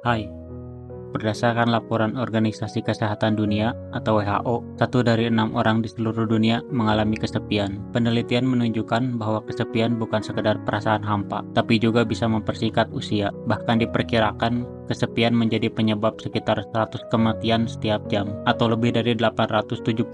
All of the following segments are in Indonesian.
Hai, berdasarkan laporan Organisasi Kesehatan Dunia atau WHO, 1 dari 6 orang di seluruh dunia mengalami kesepian. Penelitian menunjukkan bahwa kesepian bukan sekedar perasaan hampa, tapi juga bisa mempersingkat usia. Bahkan diperkirakan kesepian menjadi penyebab sekitar 100 kematian setiap jam, atau lebih dari 871.000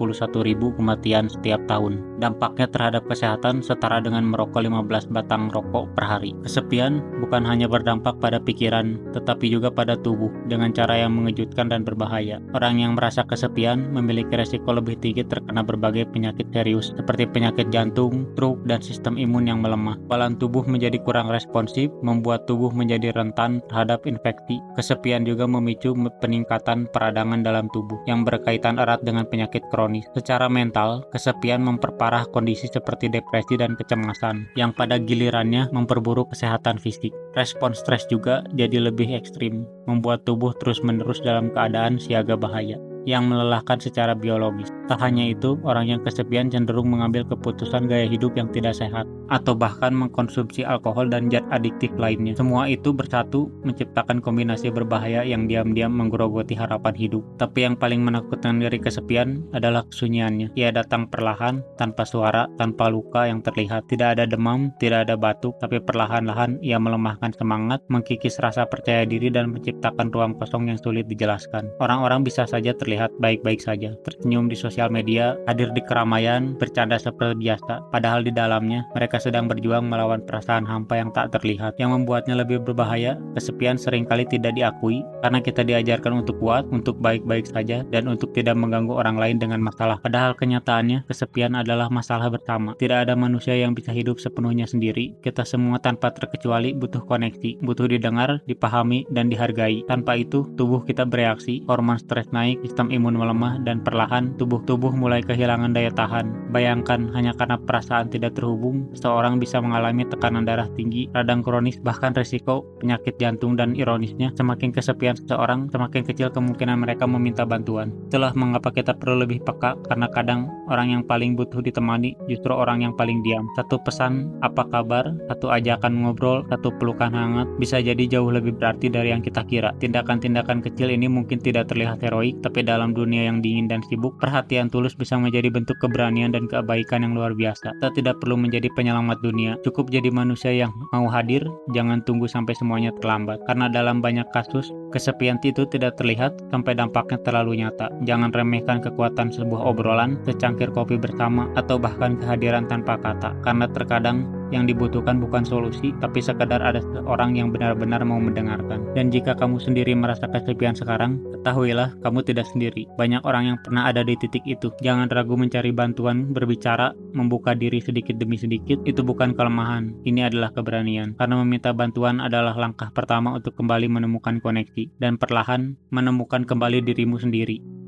kematian setiap tahun. Dampaknya terhadap kesehatan setara dengan merokok 15 batang rokok per hari. Kesepian bukan hanya berdampak pada pikiran, tetapi juga pada tubuh dengan cara yang mengejutkan dan berbahaya. Orang yang merasa kesepian memiliki resiko lebih tinggi terkena berbagai penyakit serius seperti penyakit jantung, stroke, dan sistem imun yang melemah. Kekebalan tubuh menjadi kurang responsif, membuat tubuh menjadi rentan terhadap infeksi. Kesepian juga memicu peningkatan peradangan dalam tubuh yang berkaitan erat dengan penyakit kronis. Secara mental, kesepian memperparah kondisi seperti depresi dan kecemasan, yang pada gilirannya memperburuk kesehatan fisik. Respons stres juga jadi lebih ekstrim, membuat tubuh terus-menerus dalam keadaan siaga bahaya yang melelahkan secara biologis. Tak hanya itu, orang yang kesepian cenderung mengambil keputusan gaya hidup yang tidak sehat, atau bahkan mengkonsumsi alkohol dan zat adiktif lainnya. Semua itu bersatu menciptakan kombinasi berbahaya yang diam-diam menggerogoti harapan hidup. Tapi yang paling menakutkan dari kesepian adalah kesunyiannya. Ia datang perlahan, tanpa suara, tanpa luka yang terlihat. Tidak ada demam, tidak ada batuk, tapi perlahan-lahan ia melemahkan semangat, mengkikis rasa percaya diri, dan menciptakan ruang kosong yang sulit dijelaskan. Orang-orang bisa saja terlihat baik-baik saja, tersenyum di sosial media, hadir di keramaian, bercanda seperti biasa, padahal di dalamnya mereka sedang berjuang melawan perasaan hampa yang tak terlihat. Yang membuatnya lebih berbahaya, kesepian seringkali tidak diakui karena kita diajarkan untuk kuat, untuk baik-baik saja, dan untuk tidak mengganggu orang lain dengan masalah. Padahal kenyataannya, kesepian adalah masalah bersama. Tidak ada manusia yang bisa hidup sepenuhnya sendiri. Kita semua tanpa terkecuali butuh koneksi, butuh didengar, dipahami, dan dihargai. Tanpa itu, tubuh kita bereaksi, hormon stres naik, sistem imun melemah, dan perlahan tubuh mulai kehilangan daya tahan. Bayangkan, hanya karena perasaan tidak terhubung, seseorang bisa mengalami tekanan darah tinggi, radang kronis, bahkan risiko penyakit jantung. Dan ironisnya, semakin kesepian seseorang, semakin kecil kemungkinan mereka meminta bantuan. Itulah mengapa kita perlu lebih peka, karena kadang orang yang paling butuh ditemani justru orang yang paling diam. Satu pesan, apa kabar, satu ajakan ngobrol, satu pelukan hangat, bisa jadi jauh lebih berarti dari yang kita kira. Tindakan-tindakan kecil ini mungkin tidak terlihat heroik, tapi dalam dunia yang dingin dan sibuk, perhatian tulus bisa menjadi bentuk keberanian dan kebaikan yang luar biasa. Kita tidak perlu menjadi penyelamat dunia, cukup jadi manusia yang mau hadir. Jangan tunggu sampai semuanya terlambat, karena dalam banyak kasus, kesepian itu tidak terlihat sampai dampaknya terlalu nyata. Jangan remehkan kekuatan sebuah obrolan, secangkir kopi bersama, atau bahkan kehadiran tanpa kata, karena terkadang yang dibutuhkan bukan solusi, tapi sekadar ada seorang yang benar-benar mau mendengarkan. Dan jika kamu sendiri merasa kesepian sekarang, ketahuilah kamu tidak sendiri. Banyak orang yang pernah ada di titik itu. Jangan ragu mencari bantuan, berbicara, membuka diri sedikit demi sedikit. Itu bukan kelemahan, ini adalah keberanian. Karena meminta bantuan adalah langkah pertama untuk kembali menemukan koneksi, dan perlahan menemukan kembali dirimu sendiri.